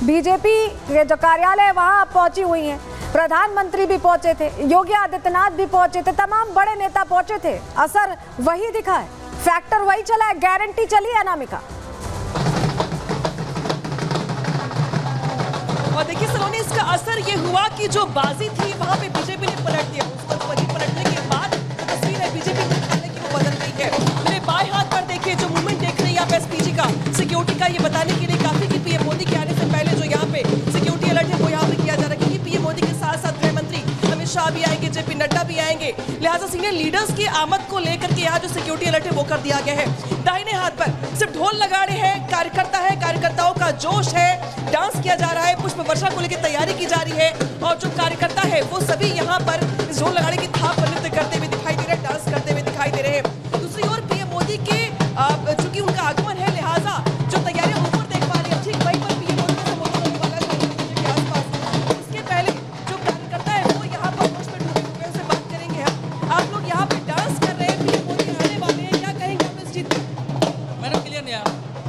BJP के जो कार्यालय वहां पहुंची हुई हैं, प्रधानमंत्री भी पहुंचे थे, योगी आदित्यनाथ भी पहुंचे थे, तमाम बड़े नेता पहुंचे थे। असर वही दिखा है, फैक्टर वही चला है, गारंटी चली है अनामिका। और देखिए सलोनी, इसका असर ये हुआ कि जो बाजी थी वहां पे बीजेपी ने पलट दिया। उसको पलटने के बाद तस्वीर है बीजेपी मुख्यालय की, वो बदल गई है। मेरे बाएं हाथ पर देखिए जो मूवमेंट देख रहे हैं आप एसपीजी का, सिक्योरिटी का, ये बताने के लिए काफी कि पीएम मोदी के आने से पहले जो यहाँ पे सिक्योरिटी अलर्ट है वो यहाँ पे किया जा रहा है, क्योंकि पीएम मोदी के साथ साथ गृह मंत्री अमित शाह भी आएंगे, जेपी नड्डा भी आएंगे। लिहाजा सीनियर लीडर्स की आमद को लेकर के यहाँ जो सिक्योरिटी अलर्ट है वो कर दिया गया है। दाहिने हाथ पर सिर्फ ढोल नगाड़े हैं, कार्यकर्ता है, कार्यकर्ताओं का जोश है, डांस किया जा रहा है, पुष्प वर्षा को लेकर तैयारी की जा रही है और जो कार्यकर्ता है वो सभी यहाँ पर इस ढोल नगाड़े की थाप पर नृत्य करते हुए दिखाई दे रहे हैं, डांस करते हुए दिखाई दे रहे हैं। दूसरी ओर पीएम मोदी के चूंकि उनका आगमन है, लिहाजा जो तैयारियां ऊपर देख पा रहे हैं, ठीक वहीं पर पीएम मोदी का संबोधन होने वाला है के आसपास। इसके पहले जो कार्यकर्ता है वो यहाँ पर जोश में डूबे हुए से बात करेंगे। आप लोग यहाँ पे डांस कर रहे हैं, पीएम मोदी आने वाले हैं, क्या कहेंगे आप इस जीत पर? मैडम क्लियर नहीं आया।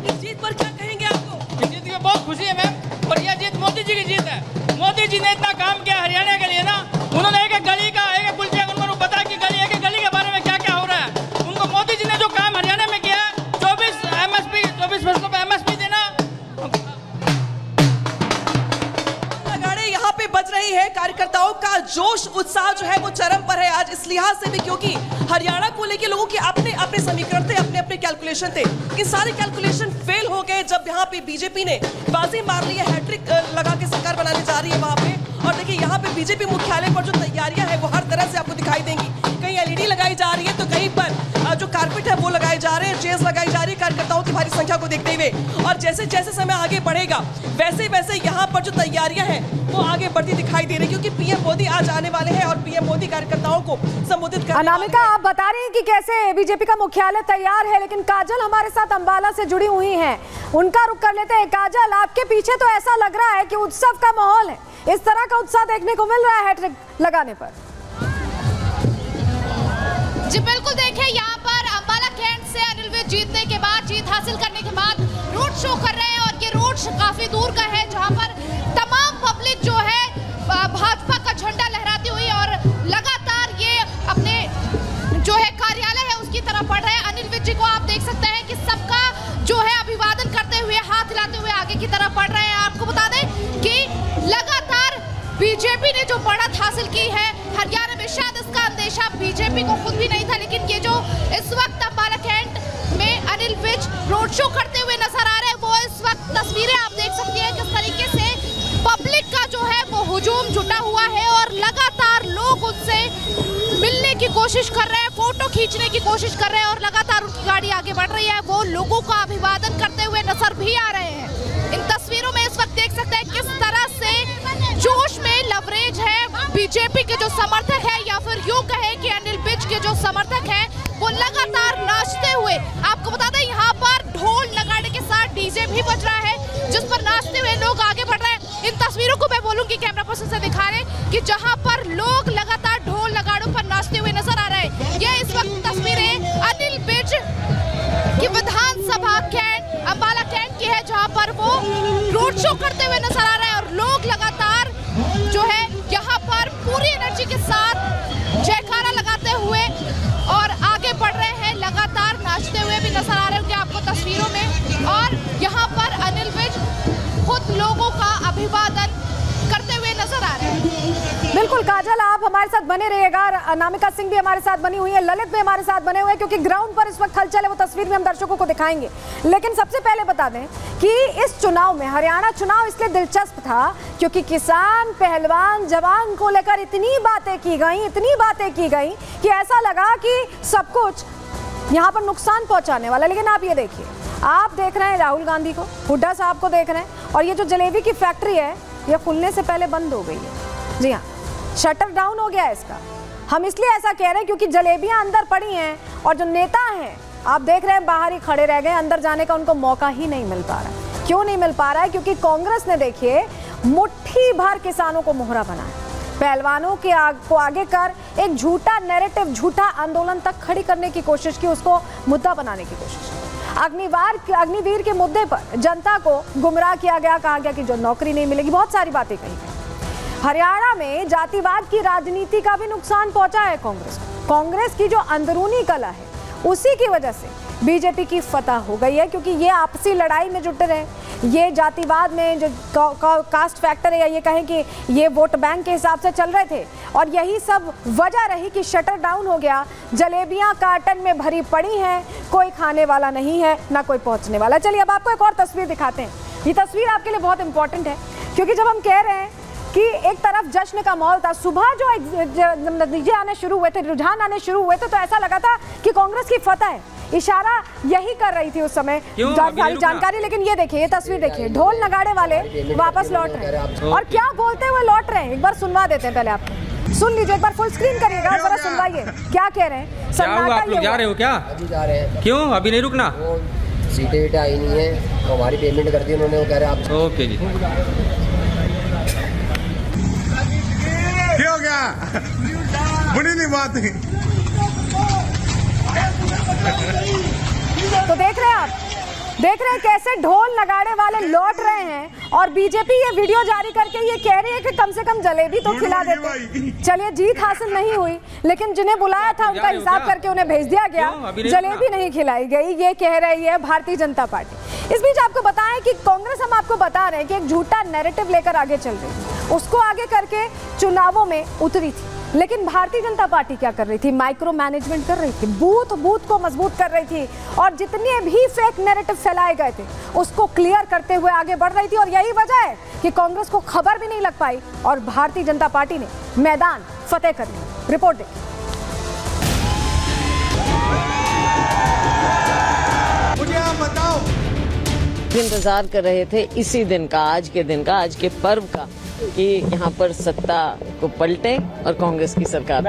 इस जीत पर क्या कहेंगे आप लोग? इस जीत की बहुत खुशी है मैम, और यह जीत मोदी जी की जीत है। मोदी जी ने इतना काम किया हरियाणा के लिए ना, उन्होंने एक एक गली का, एक एक कुलचे का उनको पता कि गली एक एक गली के बारे में क्या क्या हो रहा है। उनको मोदी जी ने जो काम हरियाणा में किया, 24 MSP 24 फसलों पे MSP देना। नगाड़े यहाँ पे बज रही है, कार्यकर्ताओं का जोश उत्साह जो है वो चरम पर है आज, इस लिहाज से भी क्योंकि हरियाणा को लेकर लोगों के अपने अपने समीकरण थे, अपने अपने कैलकुलेशन थे। ये सारे कैलकुलेशन फेल हो गए जब यहाँ पे बीजेपी ने बाजी मार ली है, हैट्रिक लगा के सरकार बनाने जा रही है वहां पे। और देखिए यहाँ पे बीजेपी मुख्यालय पर जो तैयारियां हैं वो हर तरह से आपको दिखाई देंगी। कहीं एलईडी लगाई जा रही है तो कहीं पर जो कारपेट है वो लगाए जा रहे हैं, चेयर्स लगाई जा रही है कार्यकर्ताओं की भारी संख्या को देखते हुए। और जैसे जैसे समय आगे बढ़ेगा वैसे वैसे यहाँ पर जो तैयारियां हैं वो आगे बढ़ती दिखाई दे रही है, क्योंकि पीएम मोदी आज आने वाले हैं और पीएम मोदी कार्यकर्ताओं को संबोधित करने वाले हैं। अनामिका, आप बता रही हैं कि कैसे बीजेपी का मुख्यालय तैयार है, लेकिन काजल हमारे साथ अंबाला से जुड़ी हुई हैं, उनका रुख कर लेते हैं। काजल, आपके पीछे तो ऐसा लग रहा है कि उत्सव का माहौल है, इस तरह का उत्साह देखने को मिल रहा है हैट्रिक लगाने पर। जी बिल्कुल, देखिए यहाँ पर अंबाला कैंट से अनिल विज जीतने के बाद, जीत हासिल करने के बाद रोड शो कर रहे हैं, और ये रोड काफी दूर का है जहाँ पर तमाम पब्लिक जो है भाजपा का झंडा लहराती हुई और लगातार ये अपने जो है कार्यालय है उसकी तरफ बढ़ रहे हैं। अनिल विज जी को आप देख सकते हैं कि सबका जो है अभिवादन करते हुए, हाथ हिलाते हुए आगे की तरफ बढ़ रहे हैं। आपको बता दें कि लगातार बीजेपी ने जो बढ़त हासिल की है हरियाणा में, शायद इसका अंदेशा बीजेपी को खुद भी नहीं था, लेकिन ये जो इस वक्त अंबाला कैंट में अनिल विज रोड शो करते हुए नजर आ रहे हैं, वो इस वक्त तस्वीरें आप देख सकती हैं किस तरीके से पब्लिक का जो है वो हुजूम जुटा हुआ है और लगातार लोग उनसे मिलने की कोशिश कर रहे हैं, फोटो खींचने की कोशिश कर रहे हैं और लगातार उनकी गाड़ी आगे बढ़ रही है। वो लोगों का अभिवादन करते हुए नजर भी आ रहे हैं। इन तस्वीरों में इस वक्त देख सकते हैं किस तरह से जोश में लवरेज है बीजेपी के जो समर्थक है, या फिर यूं कहे कि अनिल विज के जो समर्थक हैं वो लगातार नाचते हुए। आपको बता दें यहाँ पर ढोल नगाड़े के साथ डीजे भी बज रहा है जिस पर नाचते हुए लोग आगे बढ़ रहे हैं। इन तस्वीरों को मैं बोलूंगी कैमरा पर्सन से दिखा रहे कि जहां पर लोग लगातार ढोल नगाड़ों पर नाचते हुए नजर आ रहे हैं। ये इस वक्त तस्वीरें अनिल विज की विधानसभा कैंट अंबाला कैंट की है, जहां पर वो रोड शो करते हुए नजर आ रहे हैं और लोग लगातार जो है यहाँ पर पूरी एनर्जी के साथ जयकारा लगाते हुए और आगे बढ़ रहे हैं, लगातार नाचते हुए भी नजर आ रहे होंगे आपको तस्वीरों में। और यहाँ पर अनिल विज खुद लोगों का अभिवादन करते हुए नजर आ रहे हैं। बिल्कुल काजल, आप हमारे साथ बने रहिएगा। अनामिका सिंह भी हमारे साथ बनी हुई है, ललित भी हमारे साथ बने हुए हैं, क्योंकि ग्राउंड पर इस वक्त हलचल है, वो तस्वीर में हम दर्शकों को दिखाएंगे। लेकिन सबसे पहले बता दें कि इस चुनाव में, हरियाणा चुनाव इसलिए दिलचस्प था क्योंकि किसान, पहलवान, जवान को लेकर इतनी बातें की गई कि ऐसा लगा कि सब कुछ यहाँ पर नुकसान पहुंचाने वाला। लेकिन आप ये देखिए, आप देख रहे हैं राहुल गांधी को, हुड्डा साहब को देख रहे हैं, और ये जो जलेबी की फैक्ट्री है ये खुलने से पहले बंद हो गई है। जी हाँ, शटर डाउन हो गया है इसका। हम इसलिए ऐसा कह रहे हैं क्योंकि जलेबियां अंदर पड़ी हैं और जो नेता हैं आप देख रहे हैं बाहर ही खड़े रह गए, अंदर जाने का उनको मौका ही नहीं मिल पा रहा। क्यों नहीं मिल पा रहा है? क्योंकि कांग्रेस ने देखिए मुट्ठी भर किसानों को मोहरा बनाया, पहलवानों के को आगे कर एक झूठा नैरेटिव, झूठा आंदोलन तक खड़ी करने की कोशिश की, उसको मुद्दा बनाने की कोशिश की। अग्निवीर के मुद्दे पर जनता को गुमराह किया गया, कहा गया कि जो नौकरी नहीं मिलेगी, बहुत सारी बातें कही गई। हरियाणा में जातिवाद की राजनीति का भी नुकसान पहुंचा है कांग्रेस को। कांग्रेस की जो अंदरूनी कला है उसी की वजह से बीजेपी की फतह हो गई है, क्योंकि ये आपसी लड़ाई में जुटे रहे, ये जातिवाद में जो कास्ट फैक्टर है या ये कहें कि ये वोट बैंक के हिसाब से चल रहे थे, और यही सब वजह रही कि शटर डाउन हो गया। जलेबियां कार्टन में भरी पड़ी हैं, कोई खाने वाला नहीं है, ना कोई पहुंचने वाला। चलिए अब आपको एक और तस्वीर दिखाते हैं। ये तस्वीर आपके लिए बहुत इंपॉर्टेंट है, क्योंकि जब हम कह रहे हैं कि एक तरफ जश्न का माहौल था, सुबह जो नतीजे आने शुरू हुए थे, रुझान आने शुरू हुए थे, तो ऐसा लगा था कि कांग्रेस की फतह है। इशारा यही कर रही थी उस समय सारी जानकारी। लेकिन ये देखिए, ये तस्वीर देखिए, ढोल नगाड़े वाले वापस लौट रहे हैं और क्या बोलते हुए लौट रहे हैं, एक बार सुनवा देते हैं। पहले आपको सुन लीजिए, एक बार फुल स्क्रीन करिएगा, जरा सुनवाइए क्या कह रहे हैं। आप लोग जा रहे हो क्या? अभी जा रहे हैं। क्यों अभी नहीं रुकना? सीटें आई नहीं है तो हमारी पेमेंट कर दी उन्होंने, वो कह रहे हैं आप। ओके जी। क्या हो गया? बड़ी नहीं बात है। तो देख रहे हैं कैसे ढोल नगाड़े वाले लौट रहे हैं, और बीजेपी ये वीडियो जारी करके ये कह रही है कि कम से कम जलेबी तो खिला देते। चलिए, जीत हासिल नहीं हुई, लेकिन जिन्हें बुलाया था उनका हिसाब करके उन्हें भेज दिया गया, जलेबी नहीं खिलाई गई, ये कह रही है भारतीय जनता पार्टी। इस बीच आपको बताएं कि कांग्रेस, हम आपको बता रहे हैं कि एक झूठा नैरेटिव लेकर आगे चल रही थी, उसको आगे करके चुनावों में उतरी थी। लेकिन भारतीय जनता पार्टी क्या कर रही थी? माइक्रो मैनेजमेंट कर रही थी, बूथ को मजबूत कर रही थी, और जितने भी फेक नैरेटिव फैलाए गए थे उसको क्लियर करते हुए आगे बढ़ रही थी। और यही वजह है कि कांग्रेस को खबर भी नहीं लग पाई और भारतीय जनता पार्टी ने मैदान फतेह कर लिया। रिपोर्ट देखिए। बताओ, इंतजार कर रहे थे इसी दिन का, आज के दिन का, आज के पर्व का, कि यहाँ पर सत्ता को पलटे और कांग्रेस की सरकार।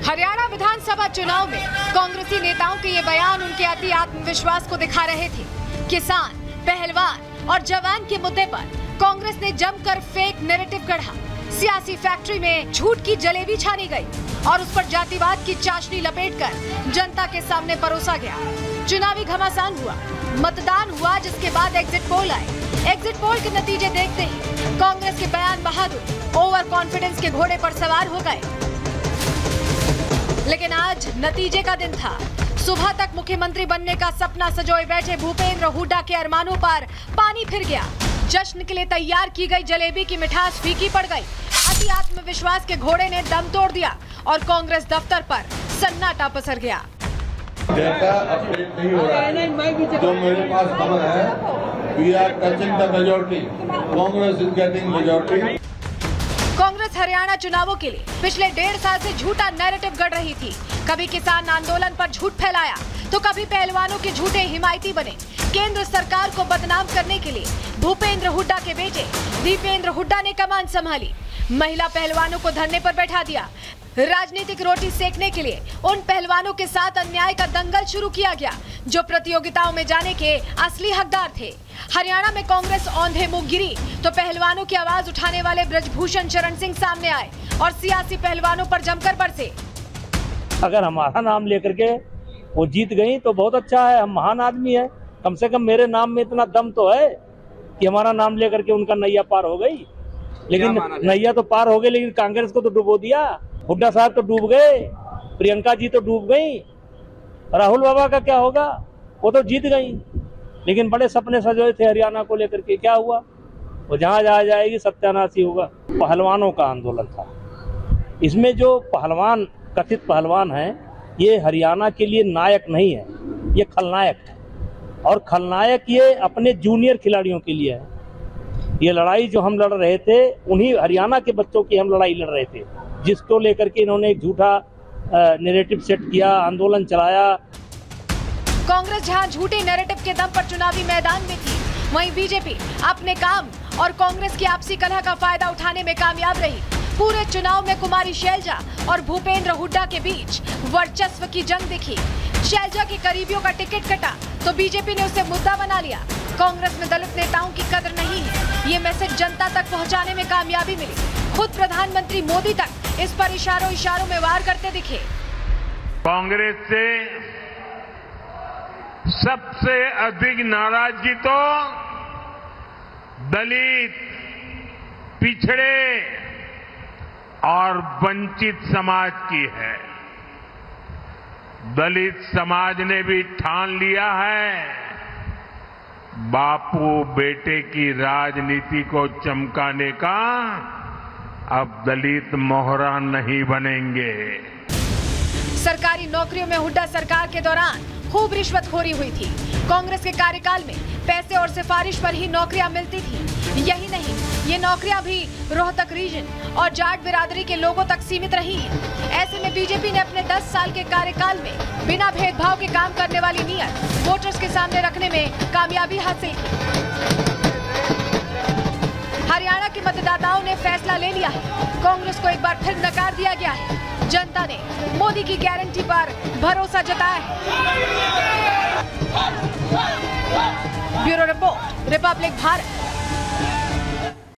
हरियाणा विधानसभा चुनाव में कांग्रेसी नेताओं के ये बयान उनके अति आत्मविश्वास को दिखा रहे थे। किसान, पहलवान और जवान के मुद्दे पर कांग्रेस ने जमकर फेक नैरेटिव गढ़ा। सियासी फैक्ट्री में झूठ की जलेबी छानी गई और उस पर जातिवाद की चाशनी लपेटकर जनता के सामने परोसा गया। चुनावी घमासान हुआ, मतदान हुआ, जिसके बाद एग्जिट पोल आए। एग्जिट पोल के नतीजे देखते ही कांग्रेस के बयान बहादुर ओवर कॉन्फिडेंस के घोड़े पर सवार हो गए। लेकिन आज नतीजे का दिन था। सुबह तक मुख्यमंत्री बनने का सपना सजोए बैठे भूपेंद्र हुड्डा के अरमानों पर पानी फिर गया। जश्न के लिए तैयार की गई जलेबी की मिठास फीकी पड़ गई। अति आत्मविश्वास के घोड़े ने दम तोड़ दिया और कांग्रेस दफ्तर पर सन्नाटा पसर गया। डेटा अपडेट नहीं हो रहा है, जो मेरे पास खबर है, we are touching the majority, Congress is getting majority. Congress Haryana चुनावों के लिए पिछले 1.5 साल से झूठा नैरेटिव गढ़ रही थी। कभी किसान आंदोलन पर झूठ फैलाया तो कभी पहलवानों के झूठे हिमायती बने। केंद्र सरकार को बदनाम करने के लिए भूपेंद्र हुड्डा के बेटे दीपेंद्र हुड्डा ने कमान संभाली। महिला पहलवानों को धरने पर बैठा दिया। राजनीतिक रोटी सेकने के लिए उन पहलवानों के साथ अन्याय का दंगल शुरू किया गया जो प्रतियोगिताओं में जाने के असली हकदार थे। हरियाणा में कांग्रेस औंधे मुंह गिरी तो पहलवानों की आवाज उठाने वाले ब्रजभूषण शरण सिंह सामने आए और सियासी पहलवानों पर जमकर बरसे। अगर हमारा नाम लेकर के वो जीत गई तो बहुत अच्छा है, हम महान आदमी है। कम से कम मेरे नाम में इतना दम तो है कि हमारा नाम लेकर के उनका नैया पार हो गई। लेकिन नैया तो पार हो गई, लेकिन कांग्रेस को तो डुबो दिया। हुड्डा साहब तो डूब गए, प्रियंका जी तो डूब गई, राहुल बाबा का क्या होगा? वो तो जीत गई, लेकिन बड़े सपने सजोए थे हरियाणा को लेकर के, क्या हुआ? वो जहाँ जहाँ जाएगी सत्यानाश ही होगा। पहलवानों का आंदोलन था, इसमें जो पहलवान, कथित पहलवान हैं, ये हरियाणा के लिए नायक नहीं है, ये खलनायक है। और खलनायक ये अपने जूनियर खिलाड़ियों के लिए है। ये लड़ाई जो हम लड़ रहे थे, उन्हीं हरियाणा के बच्चों की हम लड़ाई लड़ रहे थे, जिसको लेकर के इन्होंने एक झूठा नैरेटिव सेट किया, आंदोलन चलाया। कांग्रेस जहां झूठे नैरेटिव के दम पर चुनावी मैदान में थी, वहीं बीजेपी अपने काम और कांग्रेस की आपसी कलह का फायदा उठाने में कामयाब रही। पूरे चुनाव में कुमारी शैलजा और भूपेंद्र हुड्डा के बीच वर्चस्व की जंग दिखी। शैलजा के करीबियों का टिकट कटा तो बीजेपी ने उसे मुद्दा बना लिया। कांग्रेस में दलित नेताओं की कदर नहीं है, ये मैसेज जनता तक पहुंचाने में कामयाबी मिली। खुद प्रधानमंत्री मोदी तक इस पर इशारों में वार करते दिखे। कांग्रेस से सबसे अधिक नाराजगी तो दलित, पिछड़े और वंचित समाज की है। दलित समाज ने भी ठान लिया है, बापू बेटे की राजनीति को चमकाने का अब दलित मोहरा नहीं बनेंगे। सरकारी नौकरियों में हुड्डा सरकार के दौरान खूब रिश्वतखोरी हुई थी। कांग्रेस के कार्यकाल में पैसे और सिफारिश पर ही नौकरियां मिलती थी। यही नहीं, ये नौकरियां भी रोहतक रीजन और जाट बिरादरी के लोगों तक सीमित रही हैं। ऐसे में बीजेपी ने अपने 10 साल के कार्यकाल में बिना भेदभाव के काम करने वाली नीयत वोटर्स के सामने रखने में कामयाबी हासिल की। हरियाणा के मतदाताओं ने फैसला ले लिया है। कांग्रेस को एक बार फिर नकार दिया गया है। जनता ने मोदी की गारंटी पर भरोसा जताया है। Bureau report, Republic Bharat.